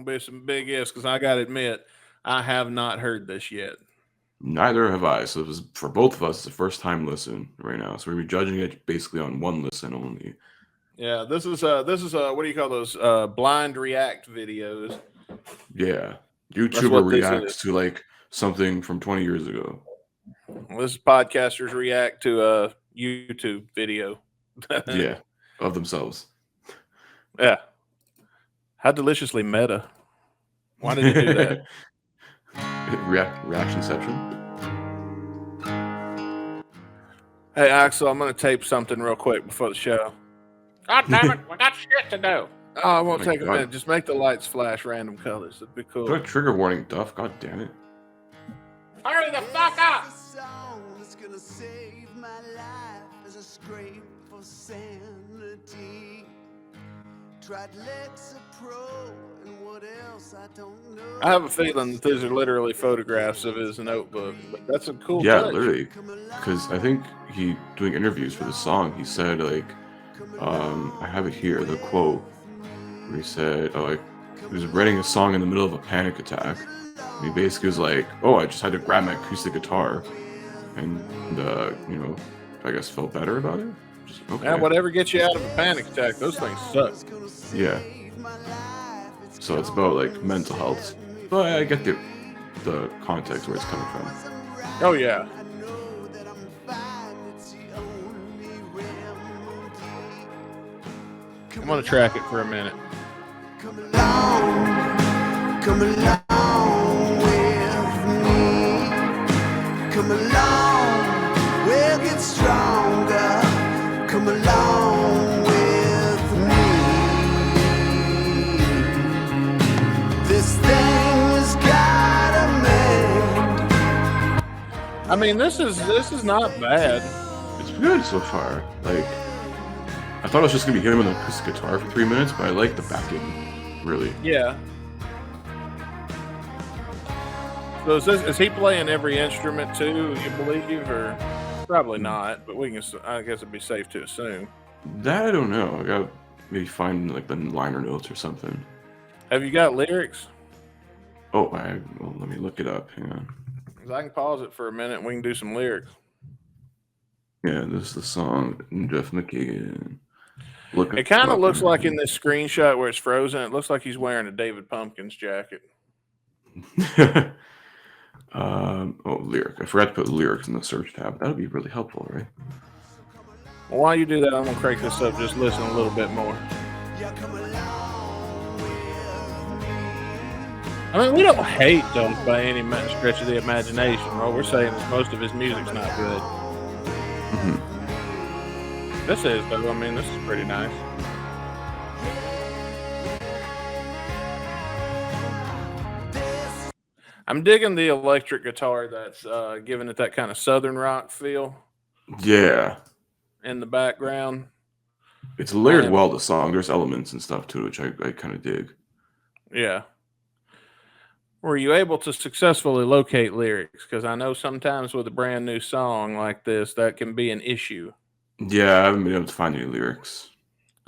be some big ifs because I got to admit, I have not heard this yet. Neither have I. So it was for both of us. It's the first time listen right now. So we're judging it basically on one listen only. Yeah, this is what do you call those blind react videos? Yeah, That's YouTuber what this is. reacts to like something from 20 years ago. This is podcasters react to a YouTube video. Yeah, of themselves. Yeah, how deliciously meta. Why did it do that? Reactionception. Hey Axel, I'm gonna tape something real quick before the show. God damn it, we got shit to do. Oh, it won't take a minute. Just make the lights flash random colors. That'd be cool. Put a trigger warning, Duff. God damn it. Hurry the fuck up! I have a feeling that these are literally photographs of his notebook, but that's a cool touch. Literally. Because I think he doing interviews for the song, he said like, I have it here, the quote, where he said, he was writing a song in the middle of a panic attack. And he basically was like, I just had to grab my acoustic guitar, and I guess felt better about it. Just, okay. Yeah, whatever gets you out of a panic attack, those things suck. Yeah. So it's about like mental health, but I get the context where it's coming from. Oh yeah. I'm gonna track it for a minute. Come along with me. Come along, we'll get stronger. Come along with me. This thing has gotta mend. I mean, this is not bad. It's good so far. Like, I thought it was just gonna be him on the acoustic guitar for 3 minutes, but I like the backing, really. Yeah. So is he playing every instrument too? You believe, or probably not? But I guess it'd be safe to assume. That I don't know. I gotta maybe find like the liner notes or something. Have you got lyrics? Well, let me look it up. Hang on. I can pause it for a minute and we can do some lyrics. Yeah, this is the song, Duff McKagan. It kind of looks like in this screenshot where it's frozen, it looks like he's wearing a David Pumpkins jacket. Lyric. I forgot to put lyrics in the search tab. That would be really helpful, right? Well, while you do that, I'm going to crank this up, just listen a little bit more. I mean, we don't hate Duff by any stretch of the imagination. What we're saying is most of his music's not good. Mm-hmm. This is, though. I mean, this is pretty nice. I'm digging the electric guitar that's giving it that kind of southern rock feel. Yeah. In the background. It's layered well, the song. There's elements and stuff too, which I kind of dig. Yeah. Were you able to successfully locate lyrics? Because I know sometimes with a brand new song like this, that can be an issue. Yeah, I haven't been able to find any lyrics.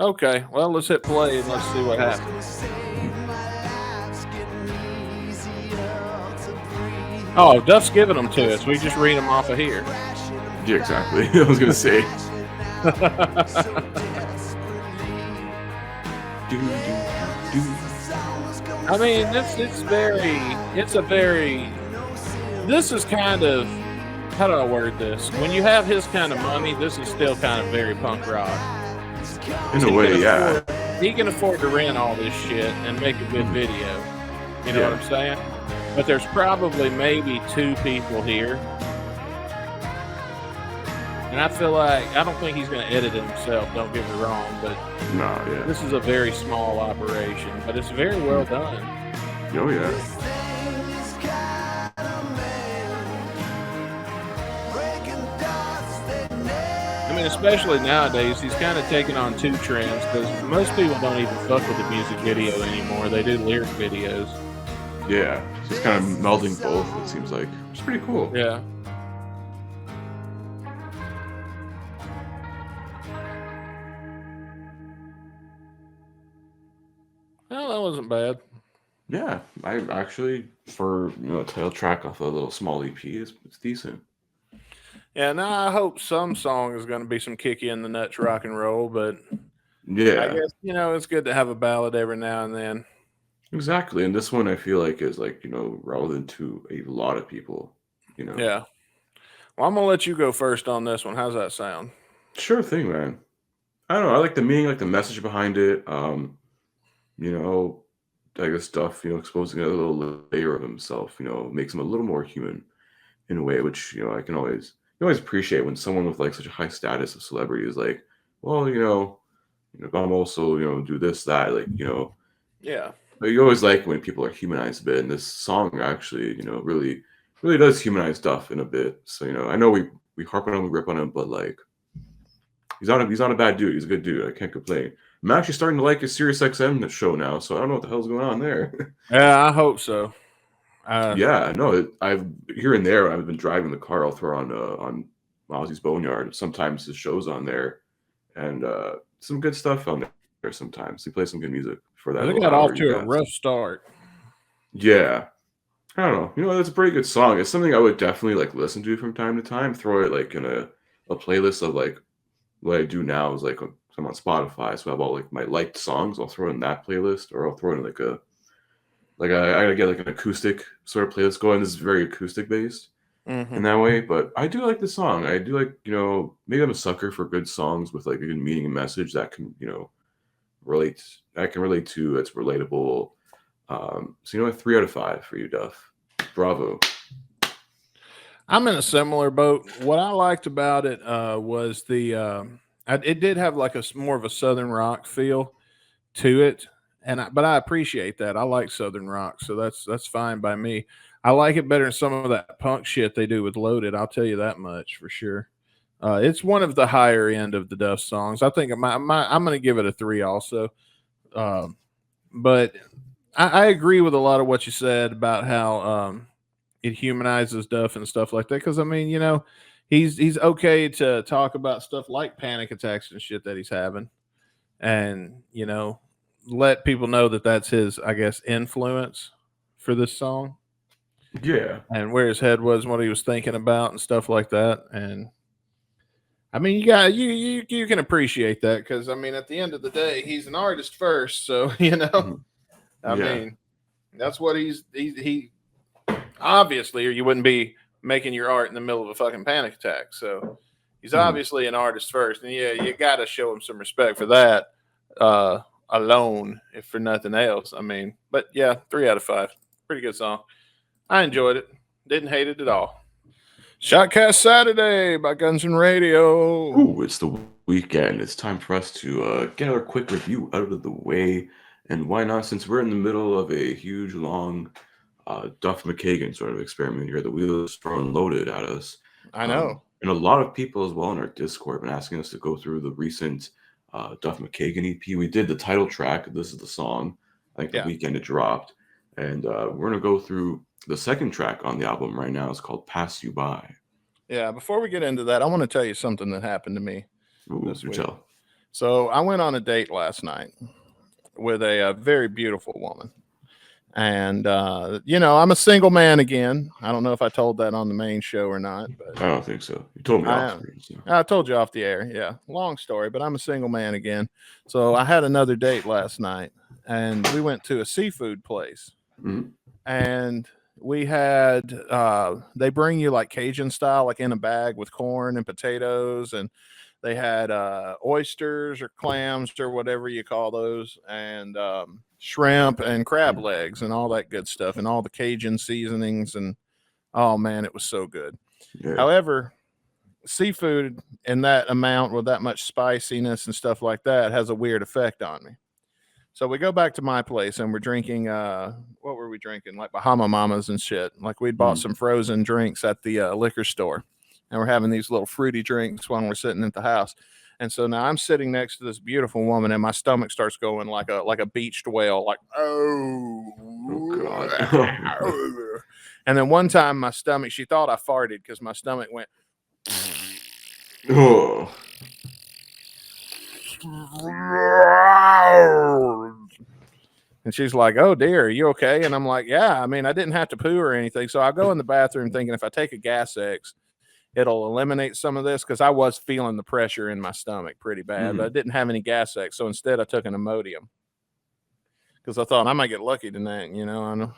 Okay, well, let's hit play and let's see what happens. Oh, Duff's giving them to us. We just read them off of here. Yeah, exactly. I was going to say. I mean, this is kind of, how do I word this? When you have his kind of money, this is still kind of very punk rock. In a way, yeah. He can afford to rent all this shit and make a good video. You know what I'm saying? But there's probably maybe 2 people here. And I feel like, I don't think he's going to edit it himself, don't get me wrong, but this is a very small operation, but it's very well done. Oh, yeah. I mean, especially nowadays, he's kind of taking on 2 trends, because most people don't even fuck with the music video anymore. They do lyric videos. Yeah, just kind of melding both, it seems like. It's pretty cool. Yeah. Well, that wasn't bad. Yeah, I actually for a title track off a little small EP, it's decent. Yeah, now I hope some song is going to be some kicky in the nuts rock and roll, but I Yeah, guess it's good to have a ballad every now and then. exactly. And this one I feel like is like relevant to a lot of people. You know, Yeah. Well, I'm gonna let you go first on this one. How's that sound? sure thing, man. I don't know. I like the meaning, like the message behind it. You know, I guess Duff, exposing a little layer of himself, makes him a little more human in a way, which, I can always you always appreciate when someone with like such a high status of celebrity is like, well, I'm also, do this, that, like, Yeah. but you always like when people are humanized a bit, and this song actually, really, really does humanize Duff in a bit. So, I know we harp on him, we rip on him, but like he's not a bad dude. He's a good dude. I can't complain. I'm actually starting to like his Sirius XM show now, so I don't know what the hell's going on there. Yeah, I hope so. Yeah, no, I've here and there. I've been driving the car. I'll throw on Ozzy's Boneyard. Sometimes his show's on there, and some good stuff on there. Sometimes he plays some good music for that they little got off hour you to a got. rough start. Yeah, I don't know. That's a pretty good song. It's something I would definitely like listen to from time to time. Throw it like in a playlist of like what I do now is like I'm on Spotify, so I have all like my liked songs. I'll throw it in that playlist, or I'll throw it in I gotta get like an acoustic sort of playlist going. This is very acoustic based Hmm. in that way, but I do like the song. I do like, maybe I'm a sucker for good songs with like a good meaning and message that can, relate. I can relate to. It's relatable. So 3 out of 5 for you, Duff. Bravo. I'm in a similar boat. What I liked about it was it did have like more of a southern rock feel to it, but I appreciate that. I like southern rock, so that's fine by me. I like it better than some of that punk shit they do with Loaded. I'll tell you that much for sure. It's one of the higher end of the Duff songs. I think I'm going to give it a 3 also. Um, but I agree with a lot of what you said about how it humanizes Duff and stuff like that. Because I mean, he's okay to talk about stuff like panic attacks and shit that he's having, and let people know that that's his, I guess, influence for this song Yeah. and where his head was and what he was thinking about and stuff like that. And I mean, you got you can appreciate that because I mean, at the end of the day, he's an artist first, so Mhm. I Yeah. mean, that's what he obviously, or you wouldn't be making your art in the middle of a fucking panic attack. So he's Mhm. obviously an artist first, and yeah, you got to show him some respect for that alone, if for nothing else. I mean, but yeah, 3 out of 5, pretty good song. I enjoyed it, didn't hate it at all. Shotcast Saturday by Guns N' Radio. Ooh, it's the weekend. It's time for us to get our quick review out of the way. And why not? Since we're in the middle of a huge, long Duff McKagan sort of experiment here, the wheel is thrown loaded at us. I know. And a lot of people as well in our Discord have been asking us to go through the recent Duff McKagan EP. We did the title track. This is the song. I think the Yeah. weekend it dropped. And we're going to go through the second track on the album right now. It's called Pass You By. Yeah. Before we get into that, I want to tell you something that happened to me Ooh, this do week. tell. So I went on a date last night with a very beautiful woman. And, I'm a single man again. I don't know if I told that on the main show or not, but I don't think so. You told me I off am. screen. So. I told you off the air. Yeah. Long story, but I'm a single man again. So I had another date last night and we went to a seafood place Mhm. and we had, they bring you like Cajun style, like in a bag with corn and potatoes, and they had oysters or clams or whatever you call those, and shrimp and crab legs and all that good stuff, and all the Cajun seasonings. And oh man, it was so good. Yeah. However, seafood in that amount with that much spiciness and stuff like that has a weird effect on me. So we go back to my place and we're drinking what were we drinking? Like Bahama Mamas and shit. Like we'd bought Mhm. some frozen drinks at the liquor store. And we're having these little fruity drinks when we're sitting at the house. And so now I'm sitting next to this beautiful woman and my stomach starts going like a beached whale, like Oh God. oh. And then one time my stomach, she thought I farted because my stomach went Oh. and And she's like, "Oh dear, are you okay?" And I'm like, "Yeah, I mean, I didn't have to poo or anything." So I go in the bathroom thinking if I take a Gas X, it'll eliminate some of this because I was feeling the pressure in my stomach pretty bad, but I didn't have any Gas X. So instead, I took an Imodium because I thought I might get lucky tonight. Don't want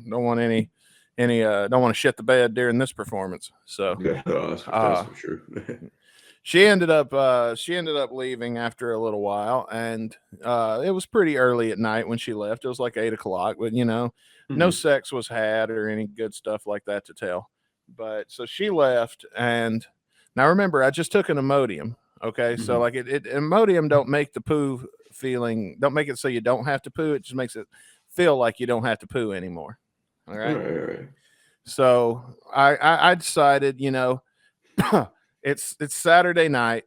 don't want to shit the bed during this performance. So Yeah, that's for sure. she ended up leaving after a little while, and it was pretty early at night when she left. It was like 8 o'clock, but no sex was had or any good stuff like that to tell. But so she left, and now remember, I just took an Imodium. Okay, so like Imodium don't make the poo feeling, don't make it so you don't have to poo. It just makes it feel like you don't have to poo anymore. All right. All right. So I decided, it's Saturday night.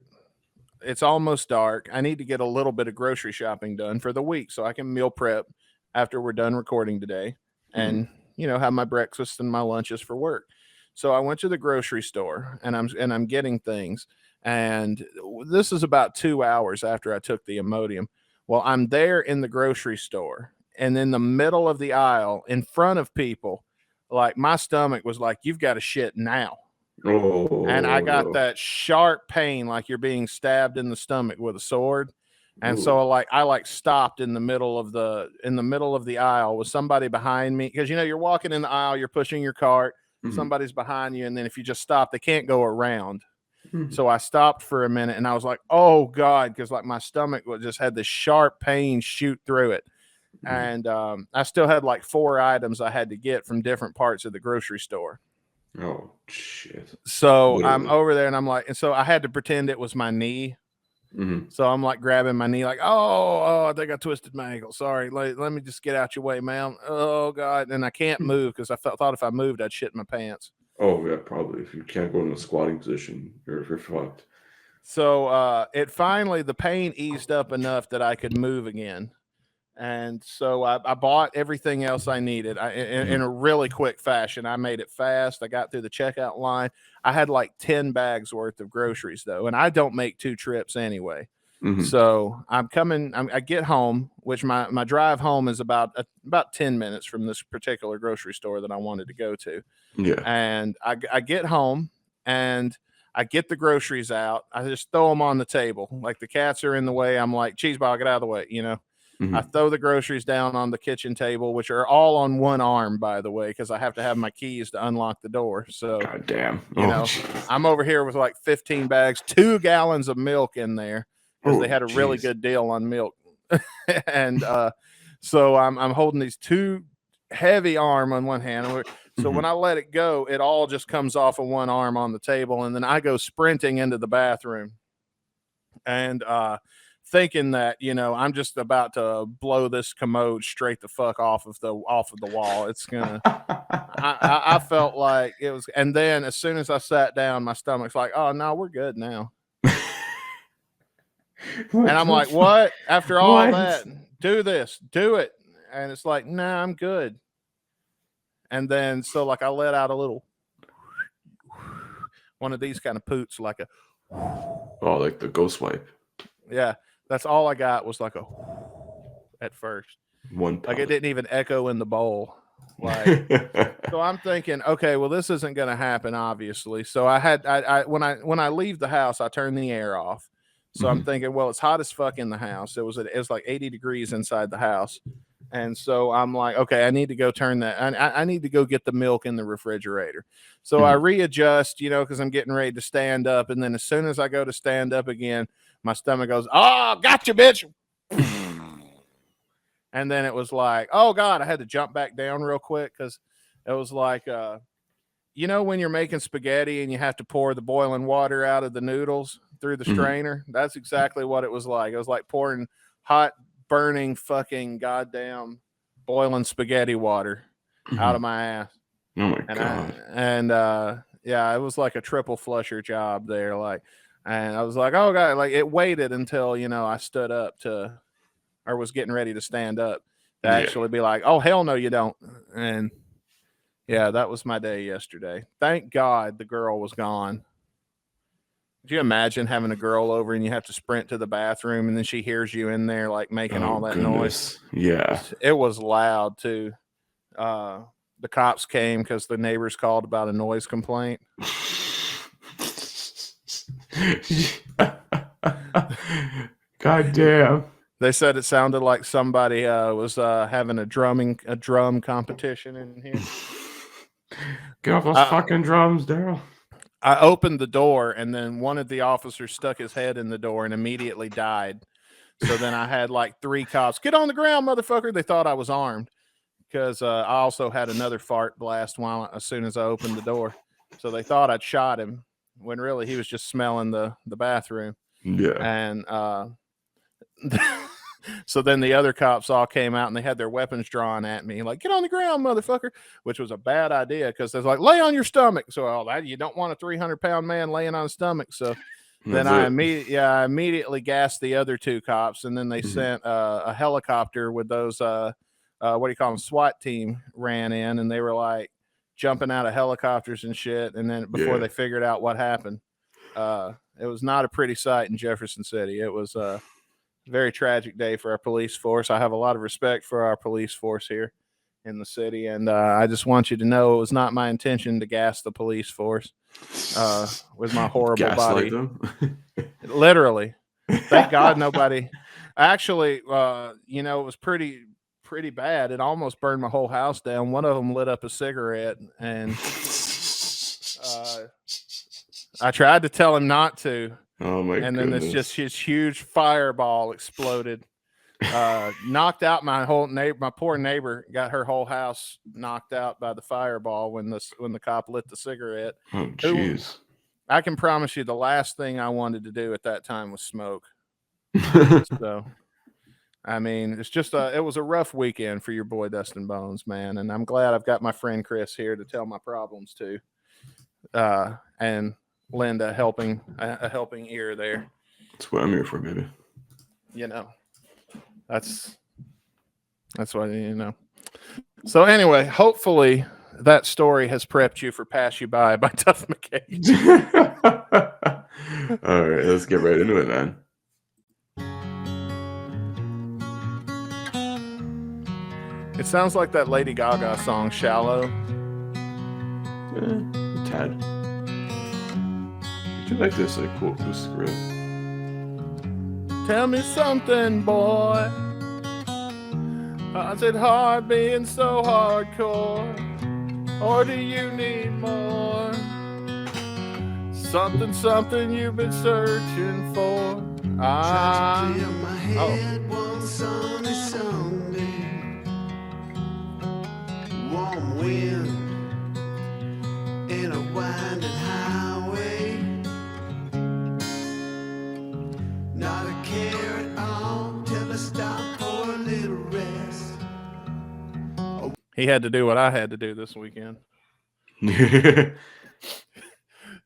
It's almost dark. I need to get a little bit of grocery shopping done for the week so I can meal prep after we're done recording today and have my breakfast and my lunches for work. So I went to the grocery store and I'm getting things, and this is about 2 hours after I took the Imodium. Well, I'm there in the grocery store and in the middle of the aisle in front of people, like my stomach was like, "You've got to shit now." Oh, And I got that sharp pain like you're being stabbed in the stomach with a sword. And so I stopped in the middle of the aisle with somebody behind me, because you're walking in the aisle, you're pushing your cart, somebody's behind you, and then if you just stop, they can't go around. So I stopped for a minute and I was like, "Oh God," because like my stomach just had this sharp pain shoot through it. And I still had like 4 items I had to get from different parts of the grocery store. Oh shit. So I'm over there and I'm like, and so I had to pretend it was my knee. So I'm like grabbing my knee, like, oh, I think I twisted my ankle. Sorry, let me just get out your way, ma'am. Oh God, and I can't move because I thought if I moved, I'd shit my pants. Oh yeah, probably. If you can't go in a squatting position, you're fucked. So the pain eased up enough that I could move again. And so I bought everything else I needed in a really quick fashion. I made it fast. I got through the checkout line. I had like 10 bags worth of groceries though, and I don't make 2 trips anyway. So I get home, which my drive home is about 10 minutes from this particular grocery store that I wanted to go to. Yeah. And I get home and I get the groceries out. I just throw them on the table. Like the cats are in the way. I'm like, "Cheeseball, get out of the way," I throw the groceries down on the kitchen table, which are all on one arm, by the way, because I have to have my keys to unlock the door. So, God damn. I'm over here with like 15 bags, 2 gallons of milk in there because they had a really good deal on milk. And so I'm holding these 2 heavy arm on one hand. So when I let it go, it all just comes off of one arm on the table. And then I go sprinting into the bathroom. And thinking that I'm just about to blow this commode straight the fuck off of the wall. It's gonna. I felt like it was, and then as soon as I sat down, my stomach's like, "Oh no, we're good now." And I'm like, "What?" After all that, do it, and it's like, "Nah, I'm good." And then so like I let out a little one of these kind of poots, like a like the ghost wipe. Yeah. That's all I got was like a at first. Like it didn't even echo in the bowl. Like so I'm thinking, okay, well this isn't going to happen obviously. So when I leave the house, I turn the air off. So I'm thinking, well, it's hot as fuck in the house. It was like 80 degrees inside the house. And so I'm like, okay, I need to go turn that. I need to go get the milk in the refrigerator. So I readjust, because I'm getting ready to stand up. And then as soon as I go to stand up again, my stomach goes, "Oh, gotcha, bitch." And then it was like, oh God, I had to jump back down real quick because it was like, when you're making spaghetti and you have to pour the boiling water out of the noodles through the strainer. That's exactly what it was like. It was like pouring hot, burning, fucking goddamn boiling spaghetti water out of my ass. Oh my God. Yeah, it was like a triple flusher job there. And I was like, oh God, like it waited until, I stood up or was getting ready to stand up to actually be like, oh, hell no, you don't. And yeah, that was my day yesterday. Thank God the girl was gone. Do you imagine having a girl over and you have to sprint to the bathroom and then she hears you in there like making all that noise? Yeah. It was loud too. The cops came because the neighbors called about a noise complaint. God damn. They said it sounded like somebody was having a drum competition in here. Get off those fucking drums, Daryl. I opened the door, and then one of the officers stuck his head in the door and immediately died. So then I had like 3 cops. Get on the ground, motherfucker. They thought I was armed because I also had another fart blast as soon as I opened the door. So they thought I'd shot him when really he was just smelling the bathroom. Yeah. And so then the other cops all came out and they had their weapons drawn at me, like, get on the ground, motherfucker, which was a bad idea because they're like, lay on your stomach. So you don't want a 300-pound man laying on his stomach. So then I immediately gassed the other 2 cops, and then they sent a helicopter with those what do you call them, SWAT team ran in, and they were like jumping out of helicopters and shit. And then before they figured out what happened, it was not a pretty sight in Jefferson City. It was very tragic day for our police force. I have a lot of respect for our police force here in the city, and I just want you to know it was not my intention to gas the police force with my horrible body. Them? Literally. Thank God nobody. Actually, it was pretty bad. It almost burned my whole house down. One of them lit up a cigarette, and I tried to tell him not to. Oh my and goodness. Then it's just his huge fireball exploded, knocked out my poor neighbor. Got her whole house knocked out by the fireball when the cop lit the cigarette. Oh jeez. I can promise you the last thing I wanted to do at that time was smoke. So I mean, it's just it was a rough weekend for your boy Dustin Bonez, man, and I'm glad I've got my friend Chris here to tell my problems to, and lend a helping ear there. That's what I'm here for, baby. That's what So anyway, hopefully that story has prepped you for Pass You By Duff McKagan. All right, let's get right into it, man. It sounds like that Lady Gaga song, Shallow. Tad. I do like this, cool acoustic riff. Tell me something, boy. Is it hard being so hardcore? Or do you need more? Something you've been searching for. One sunny Sunday, warm wind in a winding highway, not a care at all till I stop for a little rest. He had to do what I had to do this weekend.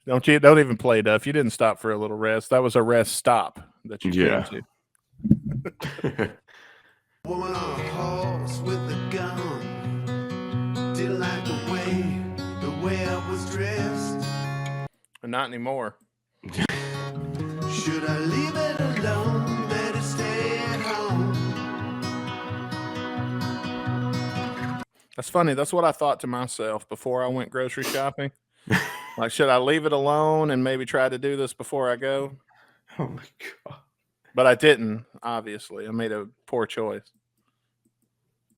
Don't even play, Duff. You didn't stop for a little rest. That was a rest stop that you came to. Woman on a horse with a gun, didn't like the way I was dressed. Not anymore. Should I leave it alone? Better stay at home. That's funny. That's what I thought to myself before I went grocery shopping. Like, should I leave it alone and maybe try to do this before I go? Oh my God. But I didn't, obviously. I made a poor choice.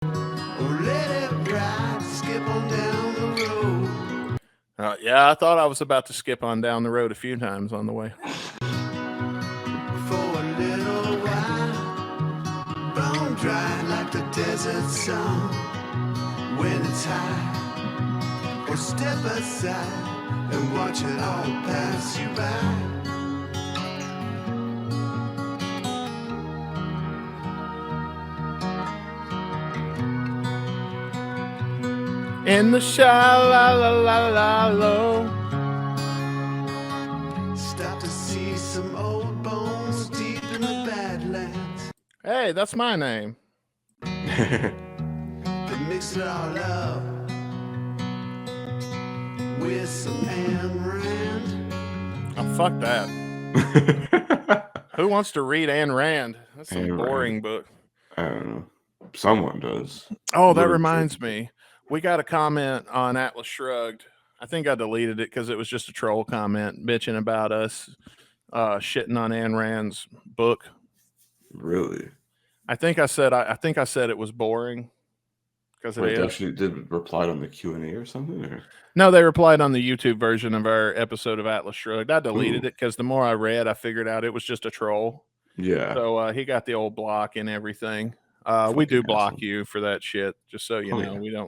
Oh, let it ride, skip on down the road. Yeah, I thought I was about to skip on down the road a few times on the way. For a little while, bone dry like the desert sun. When it's high, or step aside and watch it all pass you by. In the shallow. Stop to see some old bones deep in the Badlands. Hey, that's my name. They mix it all up with some Ayn Rand. Oh, fuck that. Who wants to read Ayn Rand? That's some Ayn boring Rand. book. I don't know. Someone does. Oh, that Literature. reminds me. We got a comment on Atlas Shrugged. I think I deleted it because it was just a troll comment bitching about us shitting on Ayn Rand's book. Really? I think I said it was boring because it Wait, they is. actually did reply on the Q&A or something? Or? No, they replied on the YouTube version of our episode of Atlas Shrugged. I deleted Ooh. it because the more I read, I figured out it was just a troll. Yeah. So he got the old block and everything. We do block you for that shit, just so you know. Yeah.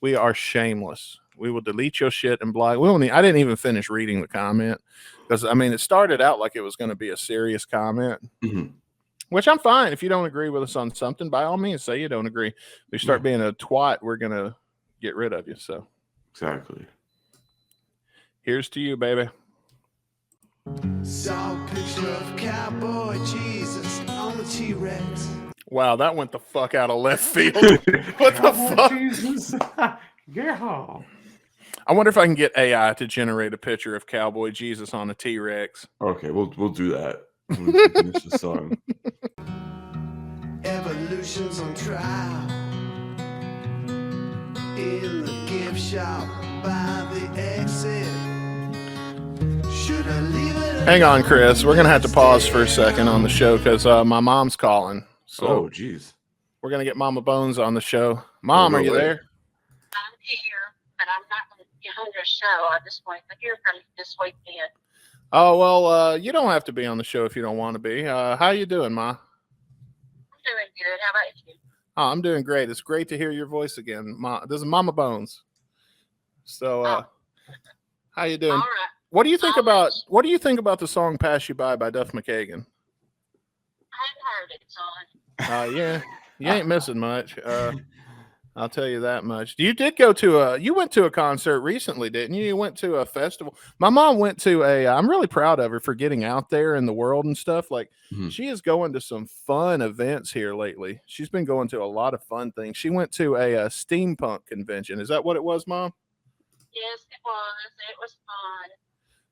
We are shameless. We will delete your shit and block. I didn't even finish reading the comment because it started out like it was going to be a serious comment, which I'm fine. If you don't agree with us on something, by all means, say you don't agree. If you start being a twat, we're going to get rid of you. So exactly. Here's to you, baby. Saw a picture of cowboy Jesus on the T-Rex. Wow, that went the fuck out of left field. What the fuck? Jesus. Yeah. I wonder if I can get AI to generate a picture of Cowboy Jesus on a T-Rex. Okay, we'll do that when we finish the song. Evolution's on trial in the gift shop by the exit. Should I leave it? Hang on, Chris. We're gonna have to pause for a second on the show because my mom's calling. So geez. We're gonna get Mama Bones on the show. Mom, no are you way. there? I'm here, but I'm not going to be on your show. I just want to hear from you this weekend. Oh well, you don't have to be on the show if you don't want to be. How you doing, Ma? I'm doing good. How about you? Oh, I'm doing great. It's great to hear your voice again, Ma. This is Mama Bones. So, how you doing? All right. What do you think about the song "Pass You By" by Duff McKagan? I haven't heard it, son. Yeah, you ain't missing much. I'll tell you that much. You went to a concert recently, didn't you? You went to a festival. My mom went to I'm really proud of her for getting out there in the world and stuff. Like she is going to some fun events here lately. She's been going to a lot of fun things. She went to a steampunk convention. Is that what it was, Mom? Yes, it was. It was fun.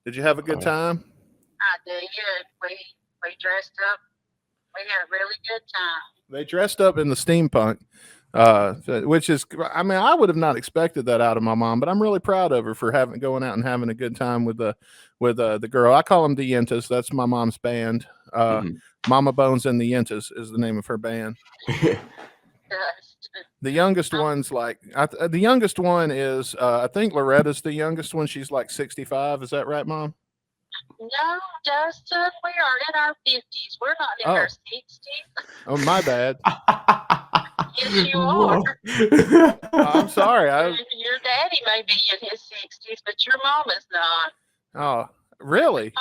Did you have a good time? I did. We dressed up. We had a really good time. They dressed up in the steampunk. Which is, I would have not expected that out of my mom, but I'm really proud of her for going out and having a good time with the girl. I call them the Yentas. That's my mom's band. Mama Bones and the Yentas is the name of her band. The youngest one's the youngest one is, I think Loretta's the youngest one. She's like 65. Is that right, Mom? No, Dustin, we are in our 50s. We're not in our 60s. Oh, my bad. Yes, you are. I'm sorry. Your daddy may be in his 60s, but your mama's not. Oh, really?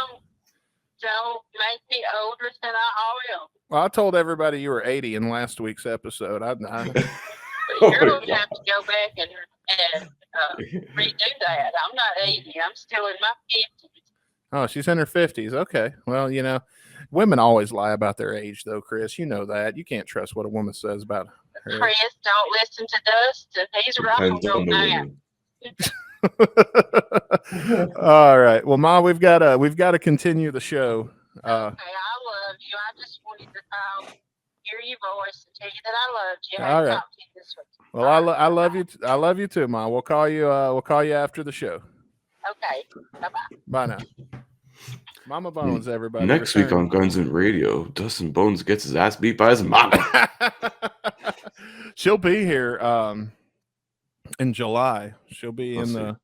Don't make me older than I am. Well, I told everybody you were 80 in last week's episode. You're going to have to go back and redo that. I'm not 80. I'm still in my 50s. Oh, she's in her 50s. Okay. Well, women always lie about their age, though, Chris. You know that. You can't trust what a woman says about her. Chris, don't listen to Dustin. He's wrong on that. All right. Well, Ma, we've got to continue the show. Okay, I love you. I just wanted to hear your voice and tell you that I loved you. All right. Well, I love you. I love you too, Ma. We'll call you after the show. Okay. Bye-bye. Bye now. Mama Bones, everybody. Next week on Guns and Radio, Dustin Bones gets his ass beat by his mama. She'll be here in July. She'll be in the.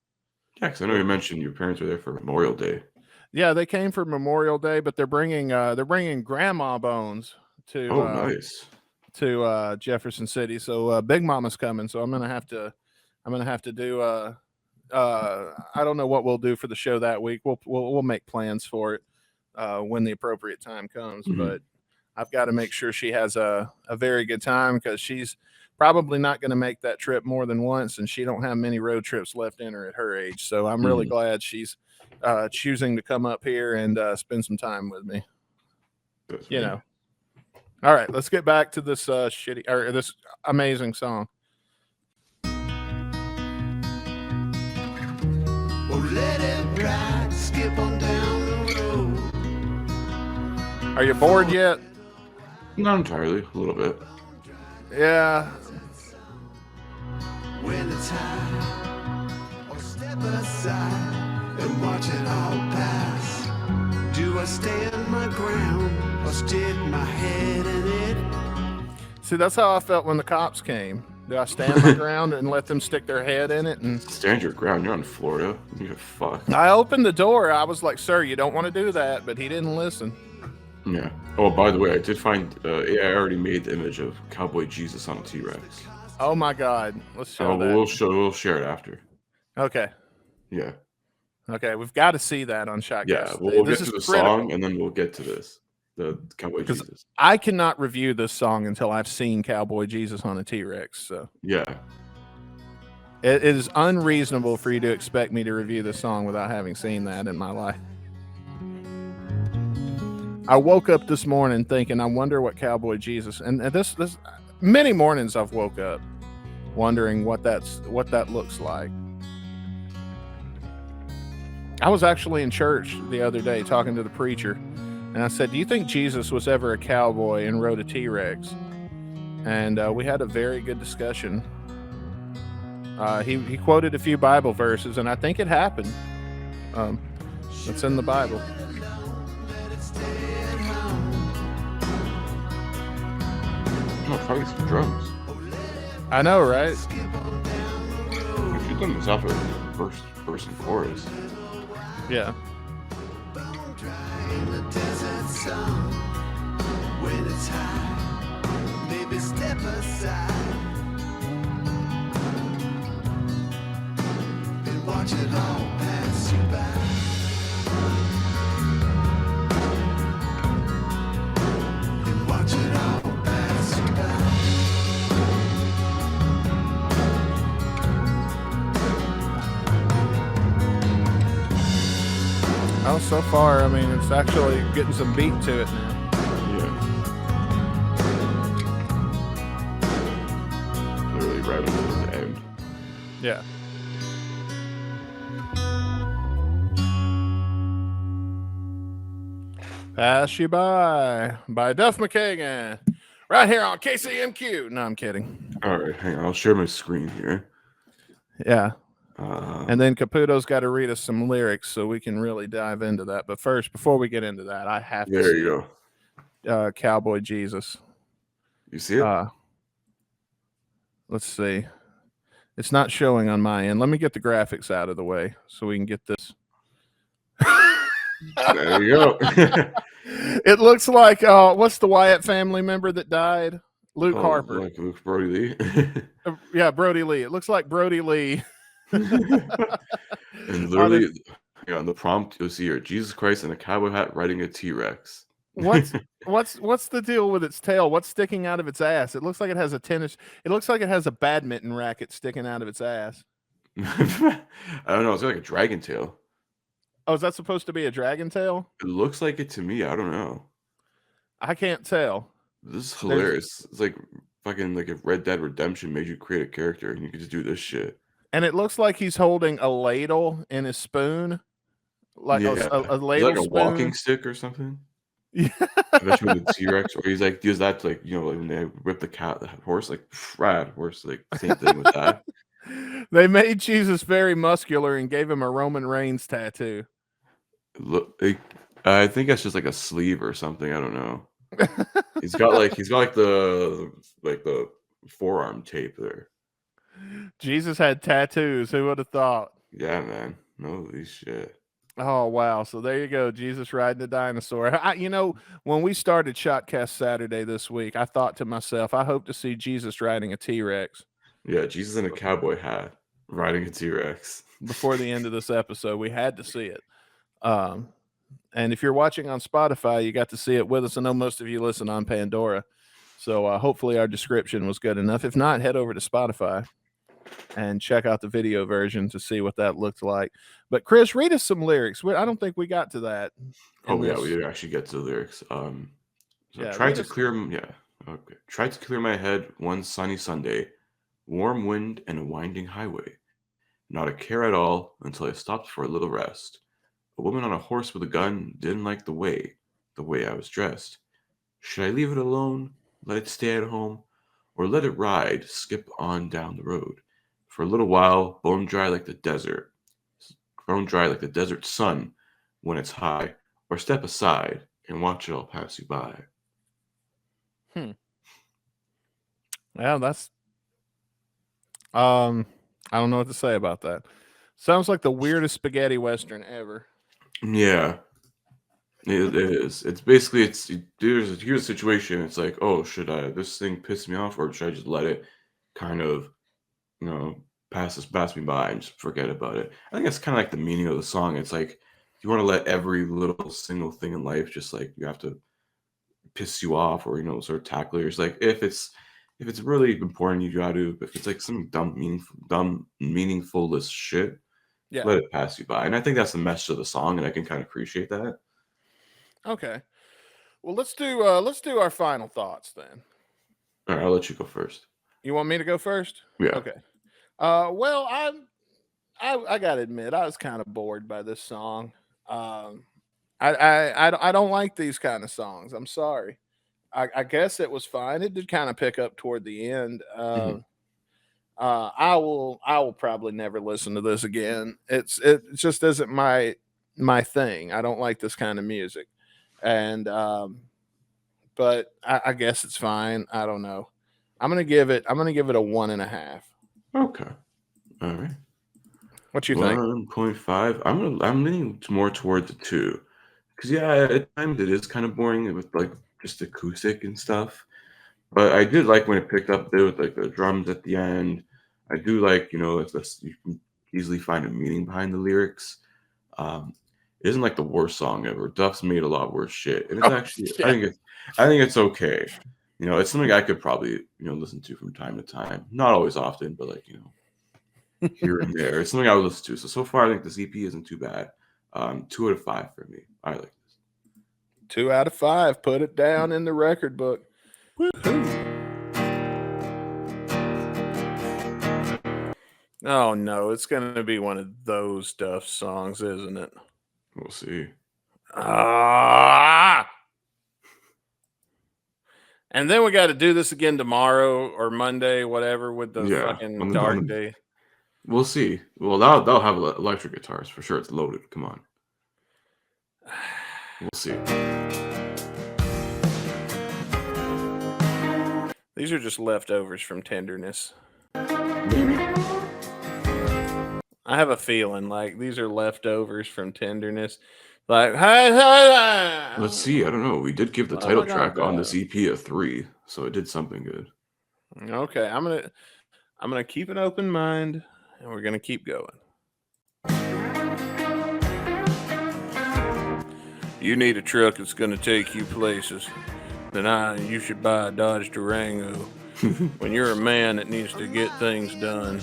Yeah, because I know you mentioned your parents were there for Memorial Day. Yeah, they came for Memorial Day, but they're bringing Grandma Bones to. Oh, nice. To Jefferson City, so Big Mama's coming. So I'm gonna have to do. I don't know what we'll do for the show that week. We'll make plans for it when the appropriate time comes. But I've got to make sure she has a very good time because she's probably not going to make that trip more than once, and she don't have many road trips left in her at her age. So I'm really glad she's choosing to come up here and spend some time with me. All right, let's get back to this this amazing song. Oh, let it ride, skip on down the road. Are you bored yet? Not entirely, a little bit. Yeah. When it's high, or step aside and watch it all pass. Do I stand my ground or stick my head in it? See, that's how I felt when the cops came. Do I stand my ground and let them stick their head in it? And Stand your ground. You're in Florida. You're fucked. I opened the door. I was like, "Sir, you don't want to do that," but he didn't listen. Yeah. Oh, by the way, I did find. I already made the image of Cowboy Jesus on a T-Rex. Oh my God! Let's show Oh, that. we'll share it after. Okay. Yeah. Okay, we've got to see that on Shotcast. Yeah. We'll This get to the is critical. song and then we'll get to this. The Cowboy Jesus. I cannot review this song until I've seen Cowboy Jesus on a T-Rex. So Yeah. it is unreasonable for you to expect me to review this song without having seen that in my life. I woke up this morning thinking, I wonder what Cowboy Jesus, and this many mornings I've woke up wondering what that looks like. I was actually in church the other day talking to the preacher, and I said, "Do you think Jesus was ever a cowboy and rode a T-Rex?" And we had a very good discussion. He quoted a few Bible verses, and I think it happened. It's in the Bible. Oh, probably some drums. I know, right? You should done this off a first person chorus. Yeah. In the desert sun, when it's high, maybe step aside and watch it all pass you by. And watch it all pass you by. Oh, so far, I mean, it's actually getting some beat to it now. Yeah. Literally right until the end. Yeah. Pass You By Duff McKagan. Right here on KCMQ. No, I'm kidding. All right, hang on. I'll share my screen here. Yeah. And then Caputo's got to read us some lyrics so we can really dive into that. But first, before we get into that, I have to There see you go. Cowboy Jesus. You see it? Let's see. It's not showing on my end. Let me get the graphics out of the way so we can get this. There you go. It looks like what's the Wyatt family member that died? Luke Harper. Like Luke Brody Lee. Yeah, Brody Lee. It looks like Brody Lee. And literally, on the prompt, you'll see here Jesus Christ in a cowboy hat riding a T-Rex. What's the deal with its tail? What's sticking out of its ass? It looks like it has a tennis. It looks like it has a badminton racket sticking out of its ass. I don't know. It's got like a dragon tail. Oh, is that supposed to be a dragon tail? It looks like it to me. I don't know. I can't tell. This is hilarious. It's like fucking like if Red Dead Redemption made you create a character and you could just do this shit. And it looks like he's holding a ladle in his spoon, like a ladle, like a spoon. walking stick or something. Yeah. Especially with the T-Rex, or he's like use that to like like when they whip the horse, like rad horse, like same thing with that. They made Jesus very muscular and gave him a Roman Reigns tattoo. Look, I think that's just like a sleeve or something. I don't know. He's got like the forearm tape there. Jesus had tattoos. Who would have thought? Yeah, man. Holy shit. Oh, wow. So there you go. Jesus riding a dinosaur. When we started Shotcast Saturday this week, I thought to myself, I hope to see Jesus riding a T-Rex. Yeah, Jesus in a cowboy hat riding a T-Rex. Before the end of this episode, we had to see it. And if you're watching on Spotify, you got to see it with us. I know most of you listen on Pandora. So hopefully our description was good enough. If not, head over to Spotify and check out the video version to see what that looked like. But Chris, read us some lyrics. I don't think we got to that. Oh yeah, we did actually get to the lyrics. Tried to clear my head one sunny Sunday, warm wind and a winding highway. Not a care at all until I stopped for a little rest. A woman on a horse with a gun didn't like the way. the way I was dressed. Should I leave it alone, let it stay at home, or let it ride, skip on down the road? For a little while, bone dry like the desert, sun when it's high, or step aside and watch it all pass you by. Yeah, that's I don't know what to say about that. Sounds like the weirdest spaghetti western ever. Yeah, it is. It's basically here's a situation. It's like, oh, should I this thing piss me off, or should I just let it kind of pass me by and just forget about it? I think that's kind of like the meaning of the song. It's like you want to let every little single thing in life just like you have to piss you off or sort of tackle it. It's like if it's really important, you got to. If it's like some dumb meaningless shit, Yeah. let it pass you by. And I think that's the message of the song, and I can kind of appreciate that. Okay. Well, let's do our final thoughts then. All right, I'll let you go first. You want me to go first? Yeah. Okay. Well, I gotta admit, I was kind of bored by this song. I don't like these kind of songs. I'm sorry. I guess it was fine. It did kind of pick up toward the end. I will probably never listen to this again. It just isn't my thing. I don't like this kind of music, and but I guess it's fine. I don't know. I'm gonna give it a 1.5. Okay. All right. What you think? 1.5. I'm leaning more toward the 2, because at times it is kind of boring with like just acoustic and stuff. But I did like when it picked up there with like the drums at the end. I do like you can easily find a meaning behind the lyrics. It isn't like the worst song ever. Duff's made a lot worse shit, and it's actually I think it's okay. It's something I could probably listen to from time to time. Not always often, but like here and there. It's something I would listen to. So far, I think this EP isn't too bad. 2 out of 5 for me. I like this. 2 out of 5. Put it down in the record book. Woo-hoo. Oh no, it's gonna be one of those Duff songs, isn't it? We'll see. And then we got to do this again tomorrow or Monday, whatever, with the fucking dark day. We'll see. Well, they'll have electric guitars for sure. It's loaded. Come on. We'll see. These are just leftovers from Tenderness. Maybe. I have a feeling like these are leftovers from Tenderness. Like, hey, let's see. I don't know. We did give the title track on this EP a 3, so it did something good. Okay, I'm gonna keep an open mind, and we're gonna keep going. You need a truck that's gonna take you places. Then you should buy a Dodge Durango. When you're a man that needs to get things done.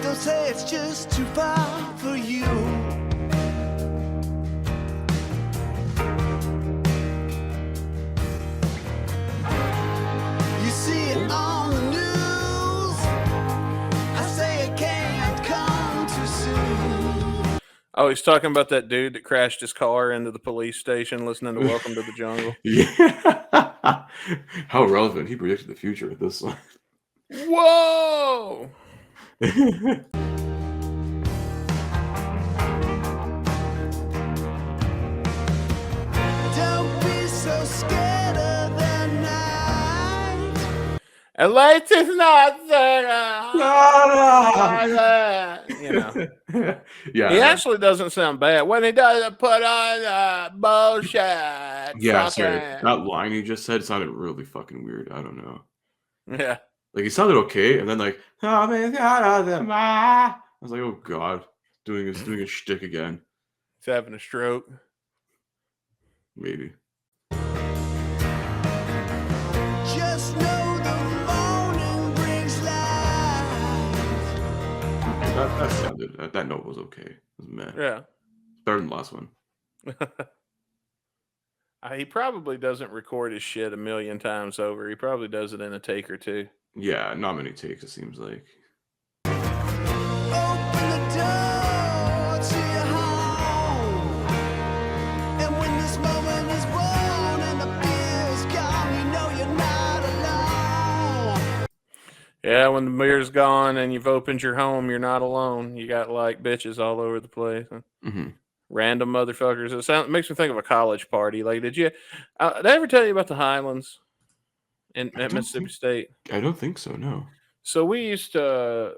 Don't say it's just too far for you. You see it on the news. I say it can't come too soon. Oh, he's talking about that dude that crashed his car into the police station listening to Welcome to the Jungle. Yeah. How relevant. He predicted the future with this one. Whoa! Don't be so scared of the night. At least it's not there. Yeah. He actually doesn't sound bad when he doesn't put on bullshit. Yeah, sorry. That line he just said sounded really fucking weird. I don't know. Yeah. Like, he sounded okay, and then like, I was like, oh god, doing a shtick again. He's having a stroke. Maybe. Just know the morning brings light. That sounded. That note was okay. It was meh. Yeah. Better than the last one. He probably doesn't record his shit a million times over. He probably does it in a take or two. Yeah, not many takes, it seems like. Open the door to your home. And when Yeah, when the beer's gone and you've opened your home, you're not alone. You got like bitches all over the place. Mm-hmm. Random motherfuckers. It makes me think of a college party. Like, did I ever tell you about the Highlands at Mississippi State? I don't think so. No. So we used to.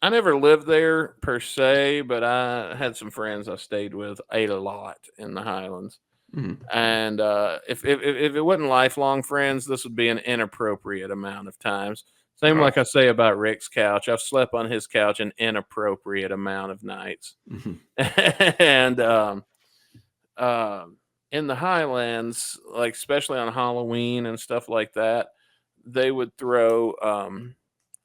I never lived there per se, but I had some friends I stayed with a lot in the Highlands. Mm-hmm. And if it wasn't lifelong friends, this would be an inappropriate amount of times. Same like I say about Rick's couch. I've slept on his couch an inappropriate amount of nights. Mm-hmm. And in the Highlands, like especially on Halloween and stuff like that, they would throw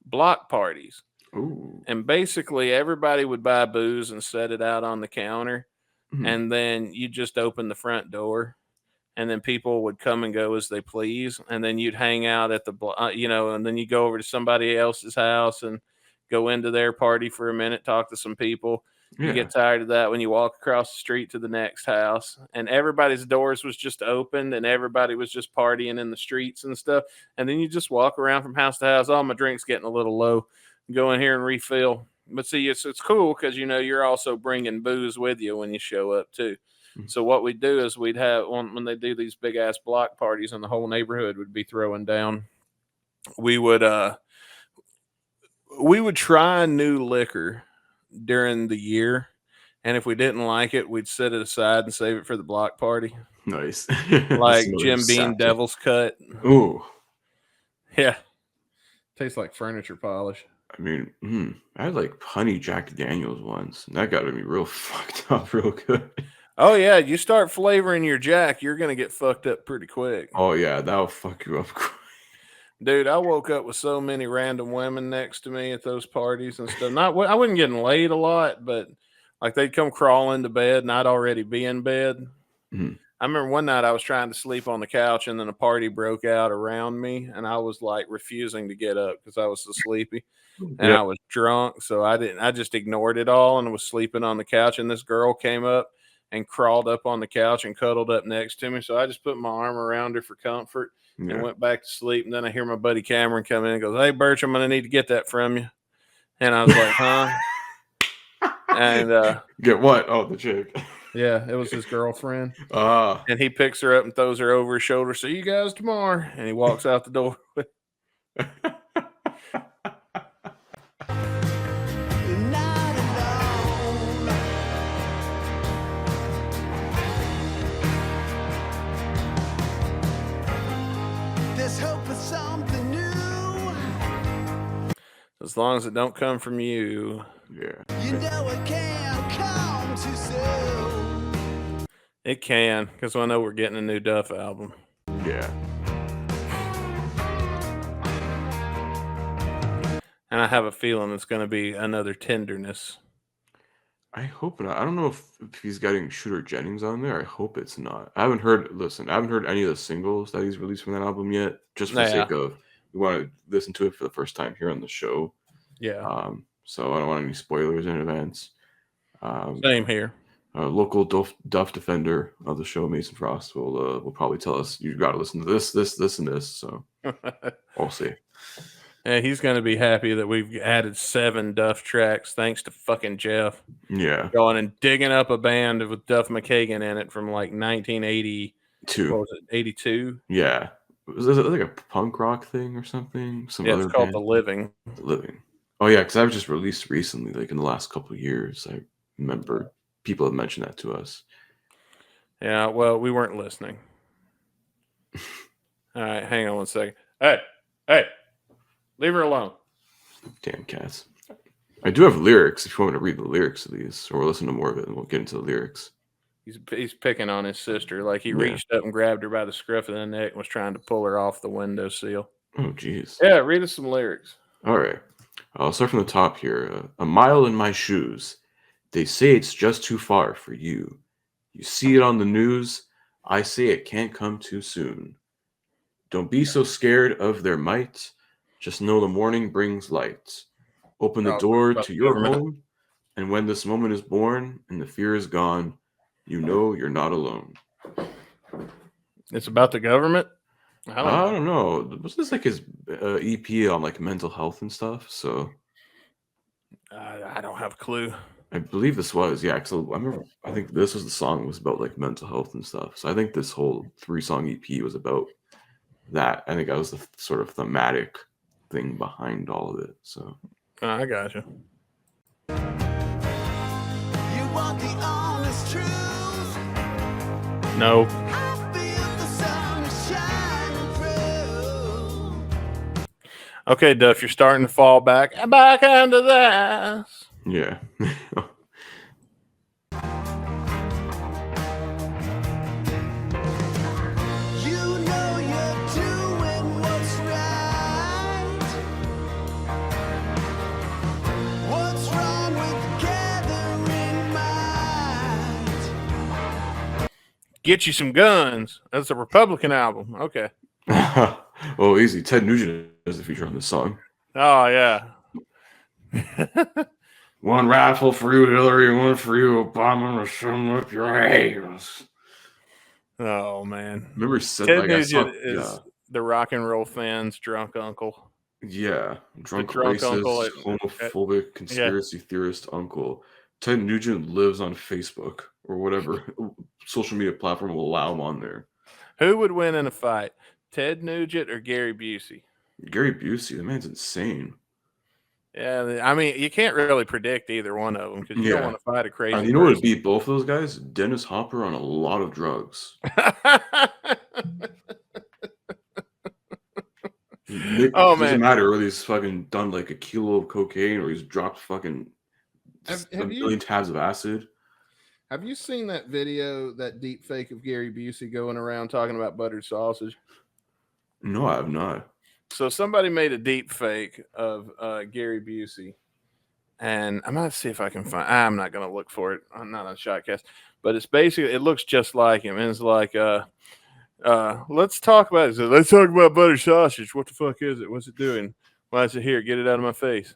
block parties. Ooh. And basically everybody would buy booze and set it out on the counter. Mm-hmm. And then you just open the front door and then people would come and go as they please. And then you'd hang out at the, and then you go over to somebody else's house and go into their party for a minute, talk to some people. Yeah. You get tired of that when you walk across the street to the next house and everybody's doors was just opened and everybody was just partying in the streets and stuff. And then you just walk around from house to house. Oh, my drink's getting a little low. Go in here and refill. But see, it's cool because, you're also bringing booze with you when you show up too. Mm-hmm. So what we'd do is we'd have when they do these big ass block parties and the whole neighborhood would be throwing down. We would try new liquor during the year. And if we didn't like it, we'd set it aside and save it for the block party. Nice. Like Jim Beam Devil's Cut. Ooh. Yeah. Tastes like furniture polish. I mean, I had like honey Jack Daniels once, and that got me real fucked up real good. Oh, yeah. You start flavoring your Jack, you're going to get fucked up pretty quick. Oh, yeah. That'll fuck you up quick. Dude, I woke up with so many random women next to me at those parties and stuff. I wasn't getting laid a lot, but like they'd come crawling to bed and I'd already be in bed. Mm-hmm. I remember one night I was trying to sleep on the couch and then a party broke out around me and I was like refusing to get up because I was so sleepy and I was drunk. So I just ignored it all and was sleeping on the couch. And this girl came up and crawled up on the couch and cuddled up next to me. So I just put my arm around her for comfort and went back to sleep. And then I hear my buddy Cameron come in and goes, "Hey, Birch, I'm going to need to get that from you." And I was like, "Huh?" And get what? Oh, the chick. Yeah, it was his girlfriend. And he picks her up and throws her over his shoulder. "See you guys tomorrow." And he walks out the door. There's hope for something new. As long as it don't come from you. Yeah. You know it can't come too soon. It can, because I know we're getting a new Duff album. Yeah. And I have a feeling it's going to be another Tenderness. I hope not. I don't know if he's getting Shooter Jennings on there. I hope it's not. I haven't heard any of the singles that he's released from that album yet. Just for the sake of, we want to listen to it for the first time here on the show. Yeah. So I don't want any spoilers in advance. Same here. Local Duff defender of the show, Mason Frost, will probably tell us you got to listen to this, and this. So we'll see. Yeah, he's going to be happy that we've added 7 Duff tracks thanks to fucking Jeff. Yeah. Going and digging up a band with Duff McKagan in it from like 1982. What was it, 82? Yeah. Was it like a punk rock thing or something? Yeah, it's called The Living. The Living. Oh, yeah, because that was just released recently, like in the last couple of years. I remember people have mentioned that to us. Yeah, well, we weren't listening. All right, hang on one second. Hey. Leave her alone. Damn cats. I do have lyrics if you want me to read the lyrics of these, or we'll listen to more of it and we'll get into the lyrics. He's picking on his sister. Like he reached up and grabbed her by the scruff of the neck and was trying to pull her off the windowsill. Oh, jeez. Yeah, read us some lyrics. All right. I'll start from the top here. A mile in my shoes. They say it's just too far for you. You see it on the news. I say it can't come too soon. Don't be so scared of their might. Just know the morning brings light. Open the door to your home, and when this moment is born and the fear is gone, you know you're not alone. It's about the government? I don't know. Was this like his EP on like mental health and stuff? So I don't have a clue. I believe this was, yeah. So I remember, I think this was the song was about like mental health and stuff. So I think this whole 3-song EP was about that. I think that was the sort of thematic thing behind all of it. So I got you. You want the honest truth. No. I feel the sun is shining through. Okay, Duff, you're starting to fall back into this. yeah. You know you're doing what's right. What's wrong with gathering might? Get you some guns. That's a Republican album. Okay. Oh, easy. Ted Nugent is a feature on this song. Oh yeah. One rifle for you, Hillary, one for you, Obama, to sum up your ass. Oh man. Remember, said Ted like I saw, Nugent is the rock and roll fans' drunk uncle. yeah, drunk drunk racist, uncle homophobic, conspiracy theorist uncle. Ted Nugent lives on Facebook or whatever social media platform will allow him on there. Who would win in a fight, Ted Nugent or Gary Busey? Gary Busey, the man's insane. Yeah, I mean, you can't really predict either one of them because you don't want to fight a crazy. You know what would beat both of those guys? Dennis Hopper on a lot of drugs. It doesn't matter whether he's fucking done like a kilo of cocaine or he's dropped fucking a million tabs of acid. Have you seen that video, that deep fake of Gary Busey going around talking about buttered sausage? No, I have not. So somebody made a deep fake of Gary Busey, and I'm gonna see if I can find. I'm not gonna look for it. I'm not on Shotcast, but it's basically, it looks just like him, and it's like, let's talk about it. So let's talk about buttered sausage. What the fuck is it? What's it doing? Why is it here? Get it out of my face.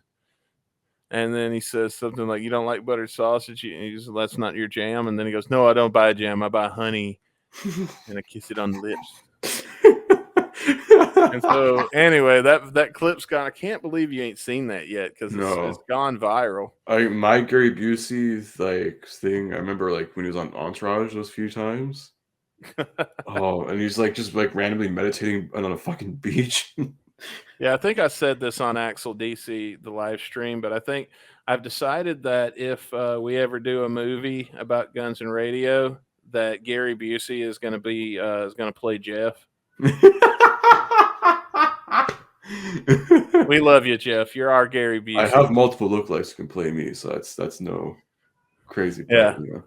And then he says something like, "You don't like buttered sausage?" And he says, "That's not your jam." And then he goes, "No, I don't buy jam. I buy honey, and I kiss it on the lips." And so, anyway, that clip's gone. I can't believe you ain't seen that yet because it's gone viral. My Gary Busey like thing. I remember like when he was on Entourage those few times. And he's like just like randomly meditating on a fucking beach. Yeah, I think I said this on Axel DC, the live stream, but I think I've decided that if we ever do a movie about guns and radio, that Gary Busey is going to be play Jeff. We love you, Jeff. You're our Gary Busey. I have multiple lookalikes who can play me, so that's no crazy part, yeah. You know?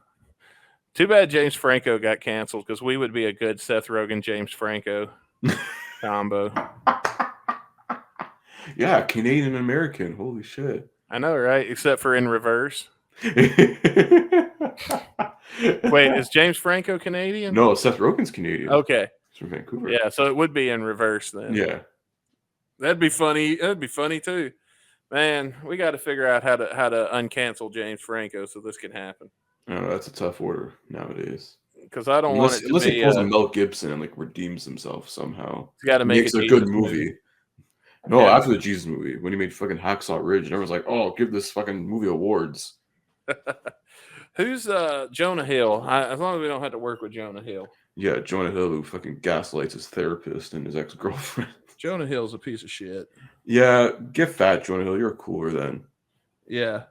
Too bad James Franco got canceled because we would be a good Seth Rogen, James Franco combo. Yeah, Canadian American. Holy shit. I know, right? Except for in reverse. Wait, is James Franco Canadian? No, Seth Rogen's Canadian. Okay. He's from Vancouver. Yeah, so it would be in reverse then. Yeah. That'd be funny. That'd be funny too. Man, we got to figure out how to uncancel James Franco so this can happen. Oh, that's a tough order nowadays. Because I don't want it to unless be, he pulls a Mel Gibson and like redeems himself somehow. He's got to make it a good movie. No, after the Jesus movie, when he made fucking Hacksaw Ridge, and everyone's like, "Oh, give this fucking movie awards." Who's Jonah Hill? As long as we don't have to work with Jonah Hill. Yeah, Jonah Hill, who fucking gaslights his therapist and his ex-girlfriend. Jonah Hill's a piece of shit. Yeah, get fat, Jonah Hill. You're cooler then. Yeah.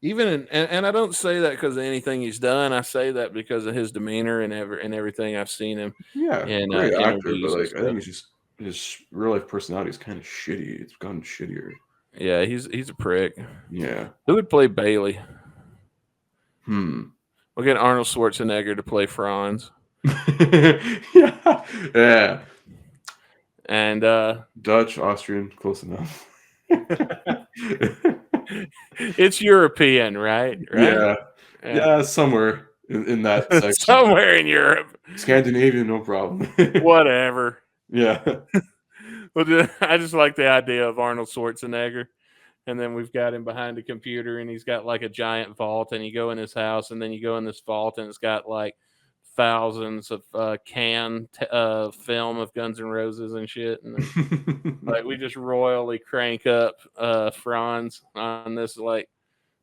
Even and I don't say that because of anything he's done. I say that because of his demeanor and everything I've seen him. Yeah, in, great actor, but like I think he's just his real life personality is kind of shitty. It's gotten shittier. Yeah, he's a prick. Yeah. Who would play Bailey? We'll get Arnold Schwarzenegger to play Franz. Yeah. And Dutch, Austrian, close enough. It's European, right? Yeah, somewhere in that section. Somewhere in Europe. Scandinavian, no problem. Whatever. Yeah. Well, I just like the idea of Arnold Schwarzenegger. And then we've got him behind a computer and he's got like a giant vault, and you go in his house and then you go in this vault and it's got like thousands of film of Guns N' Roses and shit, and then, like we just royally crank up Franz on this. Like,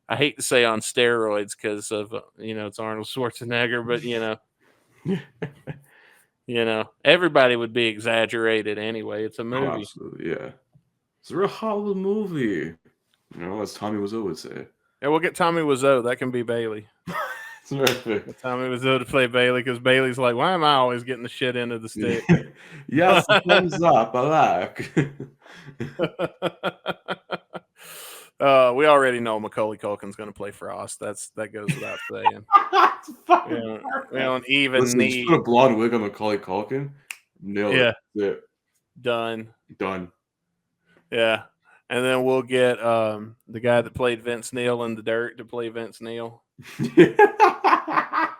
I hate to say on steroids because of it's Arnold Schwarzenegger, but everybody would be exaggerated anyway. It's a Oh, movie. absolutely, yeah. It's a real Hollywood movie. As Tommy Wiseau would say. Yeah, we'll get Tommy Wiseau. That can be Bailey. Perfect. Tommy Wiseau to play Bailey because Bailey's like, why am I always getting the shit into the stick? Yes, thumbs up. I like. We already know Macaulay Culkin's going to play Frost. That goes without saying. We don't even need. Just put a blonde wig on Macaulay Culkin. Nailed it. Done. Yeah. And then we'll get the guy that played Vince Neil in The Dirt to play Vince Neil.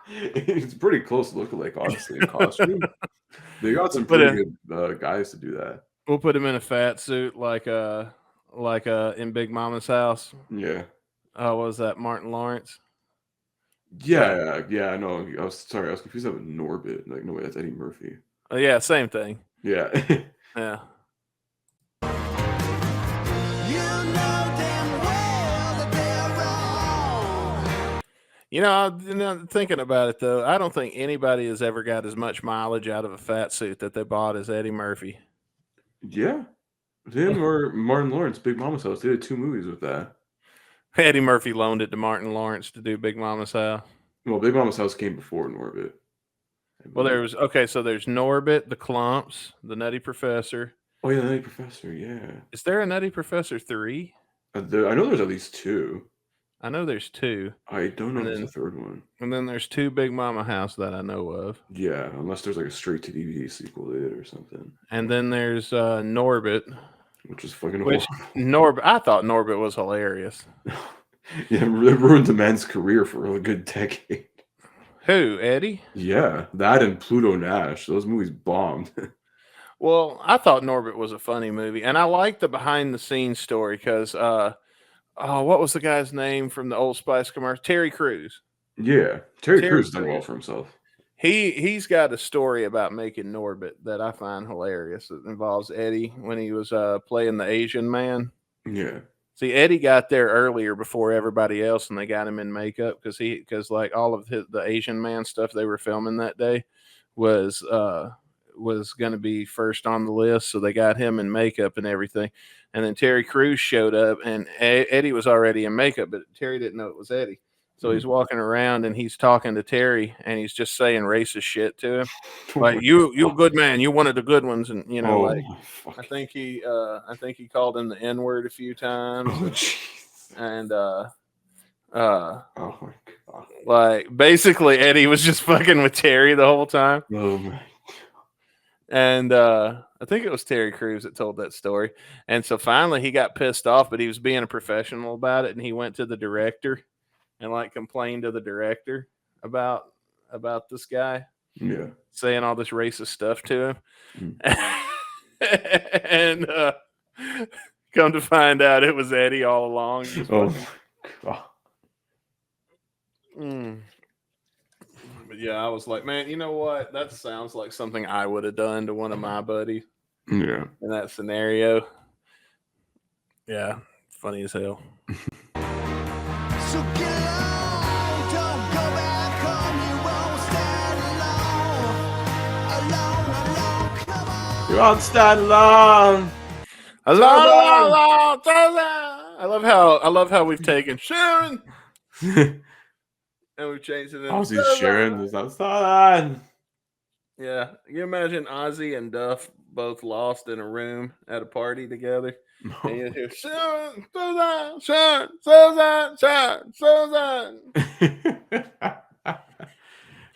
It's pretty close to looking like, honestly, in costume. They got some pretty good guys to do that. We'll put him in a fat suit like in Big Mama's House. Yeah. What was that, Martin Lawrence? Yeah, I know. I was confused with Norbit. Like, no way, that's Eddie Murphy. Yeah, same thing. Yeah. Yeah. Thinking about it though, I don't think anybody has ever got as much mileage out of a fat suit that they bought as Eddie Murphy. Yeah. Him or Martin Lawrence, Big Mama's House. They did 2 movies with that. Eddie Murphy loaned it to Martin Lawrence to do Big Mama's House. Well, Big Mama's House came before Norbit. Well, there's Norbit, the Clumps, the Nutty Professor. Oh yeah, the Nutty Professor, yeah. Is there a Nutty Professor 3? I know there's at least 2. I know there's 2. I don't know if there's a 3rd one. And then there's 2 Big Mama House that I know of. Yeah, unless there's like a straight to DVD sequel to it or something. And then there's Norbit. Which is fucking horrible. I thought Norbit was hilarious. Yeah, it ruined the man's career for a good decade. Who, Eddie? Yeah, that and Pluto Nash. Those movies bombed. Well, I thought Norbit was a funny movie. And I liked the behind-the-scenes story because... what was the guy's name from the Old Spice commercial? Terry Crews. Yeah, Terry Crews done well for himself. He's got a story about making Norbit that I find hilarious. It involves Eddie when he was playing the Asian man. Yeah. See, Eddie got there earlier before everybody else, and they got him in makeup because like all of the Asian man stuff they were filming that day was going to be first on the list, so they got him in makeup and everything. And then Terry Crews showed up, and Eddie was already in makeup, but Terry didn't know it was Eddie. So he's walking around and he's talking to Terry, and he's just saying racist shit to him, like you a good man, you one of the good ones, and I think he called him the N-word a few times, and oh my god, like basically Eddie was just fucking with Terry the whole time. Oh my. And I think it was Terry Crews that told that story. And so finally he got pissed off, but he was being a professional about it. And he went to the director and like complained to the director about this guy. Yeah. Saying all this racist stuff to him. And come to find out it was Eddie all along. Oh my god. But yeah, I was like, man, you know what? That sounds like something I would have done to one of my buddies. Yeah. In that scenario. Yeah. Funny as hell. So get along, don't go back home, you won't stand alone, come on. You won't stand alone. I love how we've taken Sharon. And we've changed it. Ozzy's Sharon is outside. Yeah, you imagine Ozzy and Duff both lost in a room at a party together, and you hear Sharon, Susan, Sharon, Susan, Sharon, Susan.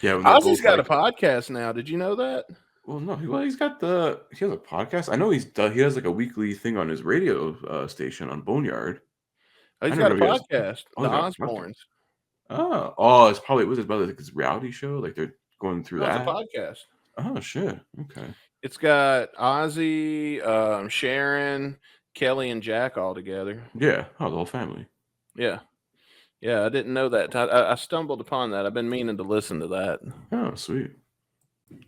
Yeah, Ozzy's got a podcast now. Did you know that? Well, no. Well, he has a podcast. I know he has like a weekly thing on his radio station on Boneyard. He's got a podcast. The Osbournes. It's probably was about like his rowdy show. Like they're going through that. It's a podcast. Oh shit. Okay. It's got Ozzy, Sharon, Kelly, and Jack all together. Yeah. Oh, the whole family. Yeah. Yeah, I didn't know that. I stumbled upon that. I've been meaning to listen to that. Oh, sweet. You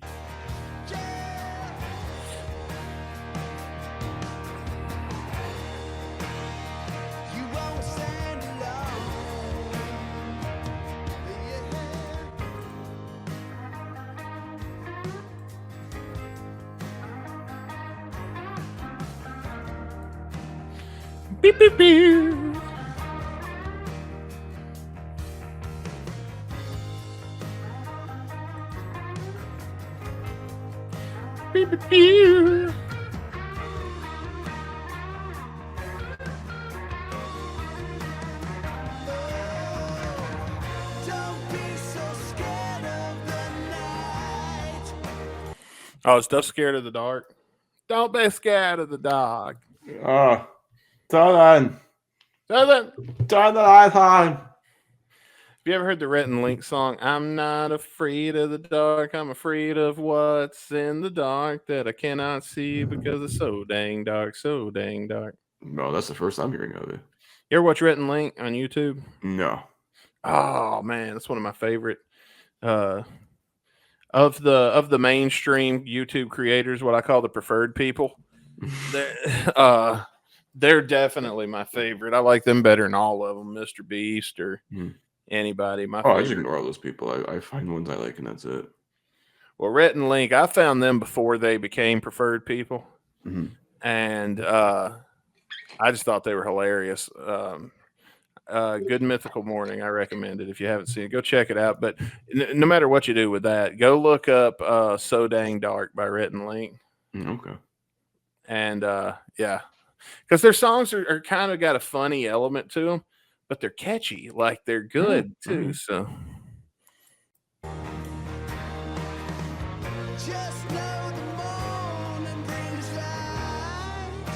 won't stand alone. Beep, beep, beep. Beep, beep, beep. Don't be so scared of the night. Oh, is Duff scared of the dark? Don't be scared of the dark. Oh, turn Have the light on. you ever heard the Rhett and Link song? I'm not afraid of the dark. I'm afraid of what's in the dark that I cannot see because it's so dang dark, so dang dark. No, that's the first I'm hearing of it. You ever watch Rhett and Link on YouTube? No. Oh man, that's one of my favorite of the mainstream YouTube creators, what I call the preferred people. They're definitely my favorite. I like them better than all of them, Mr. Beast or anybody. My I just favorite. ignore all those people. I find ones I like, and that's it. Well, Rhett and Link, I found them before they became preferred people, and I just thought they were hilarious. Good Mythical Morning, I recommend it if you haven't seen it. Go check it out. But no matter what you do with that, go look up "So Dang Dark" by Rhett and Link. Okay. And yeah, because their songs are kind of got a funny element to them, but they're catchy, like they're good too. So Just know the morning brings light.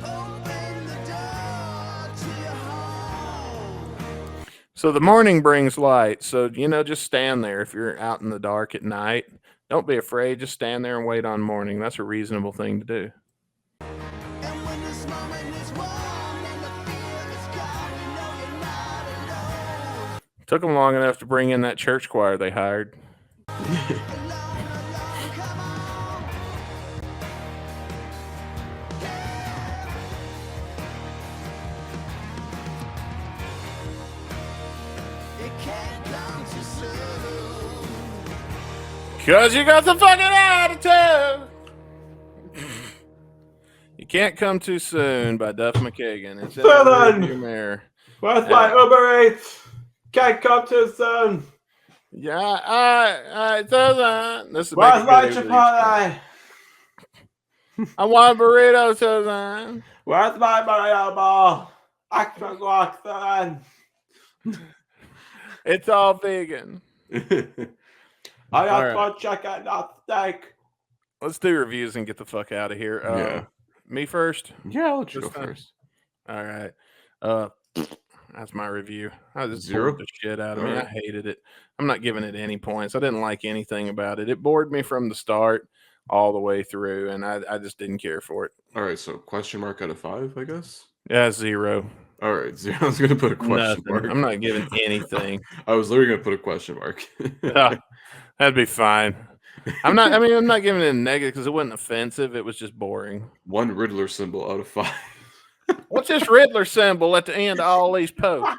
Open the door to your home. So the morning brings light. So, just stand there if you're out in the dark at night. Don't be afraid. Just stand there and wait on morning. That's a reasonable thing to do. And when this moment is won and the fear is gone, you know you're not alone. Took them long enough to bring in that church choir they hired. Alone, come on. It can't come too soon. Because you got the fucking attitude. You Can't Come Too Soon by Duff McKagan. It's in the rearview mirror. Where's my Uber Eats? Can't come too soon. Yeah, I Susan. This is Where's my Becky Bailey. Chipotle? I want burritos, Susan. Where's my burrito ball? Extra guac, son. It's all vegan. I got All right. one chicken, not steak. Let's do reviews and get the fuck out of here. Yeah. Me first. Yeah, I'll let you This go time? first. All right. That's my review. I just Zero? bored the shit out of me. All I right. hated it. I'm not giving it any points. I didn't like anything about it. It bored me from the start all the way through, and I just didn't care for it. All right, so question mark out of 5, I guess. Yeah, 0. All right, 0. I was gonna put a question Nothing. mark. I'm not giving anything. I was literally gonna put a question mark. That'd be fine. I'm not giving it a negative because it wasn't offensive. It was just boring. 1 Riddler symbol out of 5. What's this Riddler symbol at the end of all these posts?